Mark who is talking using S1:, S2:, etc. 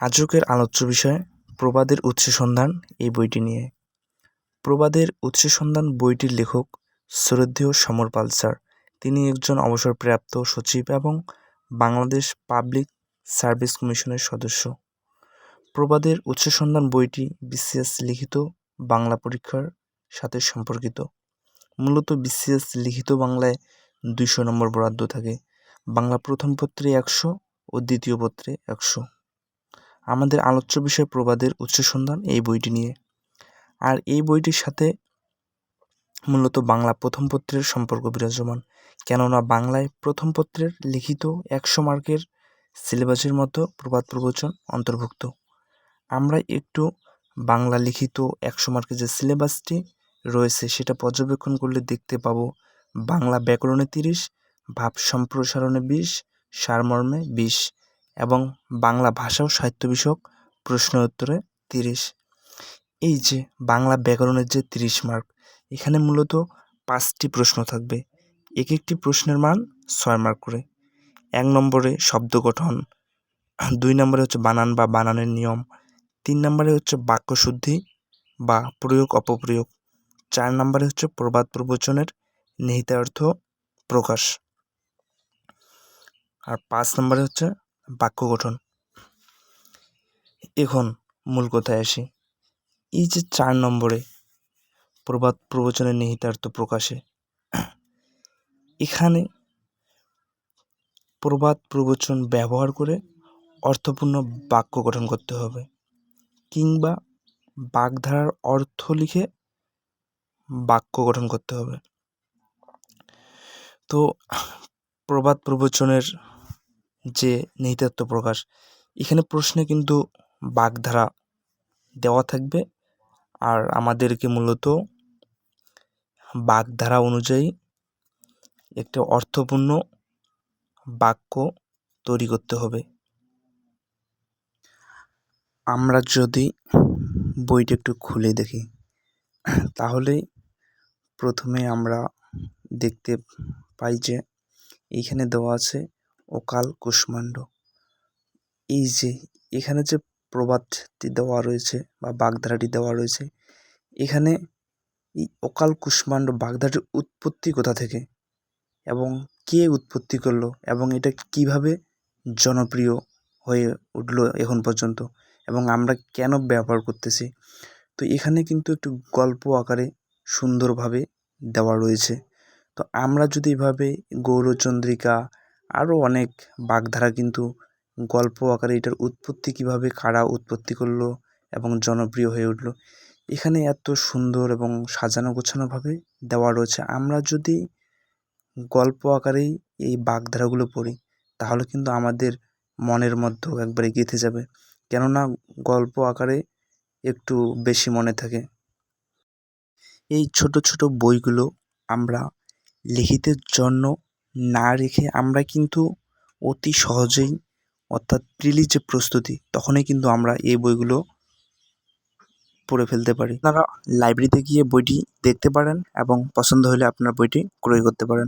S1: আজকের আলোচ্য বিষয় প্রবাদের উৎস সন্ধান এই বইটি নিয়ে। প্রবাদের উৎস সন্ধান বইটির লেখক শ্রদ্ধেয় সমর পাল স্যার। তিনি একজন অবসরপ্রাপ্ত সচিব এবং বাংলাদেশ পাবলিক সার্ভিস কমিশনের সদস্য। প্রবাদের উৎস সন্ধান বইটি বিসিএস লিখিত বাংলা পরীক্ষার সাথে সম্পর্কিত। মূলত বিসিএস লিখিত বাংলায় 200 নম্বর বরাদ্দ থাকে। বাংলা প্রথম পত্রে 100 ও দ্বিতীয় পত্রে 100। আমাদের আলোচ্য বিষয় প্রবাদের উৎস সন্ধান এই বইটি নিয়ে। আর এই বইটির সাথে মূলত বাংলা প্রথম পত্রের সম্পর্ক বিরাজমান, কেননা বাংলায় প্রথম পত্রের লিখিত 100 মার্কের সিলেবাসের মতো প্রবাদ প্রবচন অন্তর্ভুক্ত। আমরা একটু বাংলা লিখিত 100 মার্কের যে সিলেবাসটি রয়েছে সেটা পর্যবেক্ষণ করলে দেখতে পাবো বাংলা ব্যাকরণে 30, ভাব সম্প্রসারণে 20, সারমর্মে 20 এবং বাংলা ভাষা ও সাহিত্য বিষয়ক প্রশ্ন উত্তরে 30। এই যে বাংলা ব্যাকরণের যে 30 মার্ক, এখানে মূলত 5টি প্রশ্ন থাকবে। একটি প্রশ্নের মান 6 মার্ক করে। 1 নম্বরে শব্দ গঠন, 2 নম্বরে হচ্ছে বানান বা বানানের নিয়ম, 3 নম্বরে হচ্ছে বাক্যশুদ্ধি বা প্রয়োগ অপপ্রয়োগ, 4 নম্বরে হচ্ছে প্রবাদ প্রবচনের নিহিতার্থ প্রকাশ, আর 5 নম্বরে হচ্ছে বাক্য গঠন। এখন মূল কথায় আসি। এই যে 4 নম্বরে প্রবাদ প্রবচনের নিহিতার্থ প্রকাশে, এখানে প্রবাদ প্রবচন ব্যবহার করে অর্থপূর্ণ বাক্য গঠন করতে হবে, কিংবা বাগধারার অর্থ লিখে বাক্য গঠন করতে হবে। তো প্রবাদ প্রবচনের যে নিহিতার্থ প্রকাশ, এখানে প্রশ্নে কিন্তু বাগধারা দেওয়া থাকবে, আর আমাদেরকে মূলত বাগধারা অনুযায়ী একটা অর্থপূর্ণ বাক্য তৈরি করতে হবে। আমরা যদি বইটা একটু খুলে দেখি, তাহলে প্রথমে আমরা দেখতে পাই যে এইখানে দেওয়া আছে অকাল কুষ্মাণ্ড। এই যে এখানে যে প্রবাদটি দেওয়া রয়েছে বা বাগধারাটি দেওয়া রয়েছে, এখানে এই অকাল কুষ্মাণ্ড বাগধারাটির উৎপত্তি কোথা থেকে এবং কে উৎপত্তি করলো এবং এটা কিভাবে জনপ্রিয় হয়ে উঠলো এখন পর্যন্ত, এবং আমরা কেন ব্যবহার করতেছি। তো এখানে কিন্তু একটু গল্প আকারে সুন্দরভাবে দেওয়া রয়েছে। তো আমরা যদি এভাবে গৌরচন্দ্রিকা আরও অনেক বাগধারা কিন্তু গল্প আকারে এটার উৎপত্তি কিভাবে কারা উৎপত্তি করলো এবং জনপ্রিয় হয়ে উঠলো, এখানে এত সুন্দর এবং সাজানো গোছানোভাবে দেওয়া রয়েছে। আমরা যদি গল্প আকারেই এই বাগধারাগুলো পড়ি, তাহলে কিন্তু আমাদের মনের মধ্যেও একবারে গেঁথে যাবে, কেননা গল্প আকারে একটু বেশি মনে থাকে। এই ছোট ছোট বইগুলো আমরা লিখিতের জন্য না রেখে আমরা কিন্তু অতি সহজেই, অর্থাৎ প্রিলি যে প্রস্তুতি, তখনই কিন্তু আমরা এই বইগুলো পড়ে ফেলতে পারি। আপনারা লাইব্রেরিতে গিয়ে বইটি দেখতে পারেন এবং পছন্দ হলে আপনার বইটি ক্রয় করতে পারেন।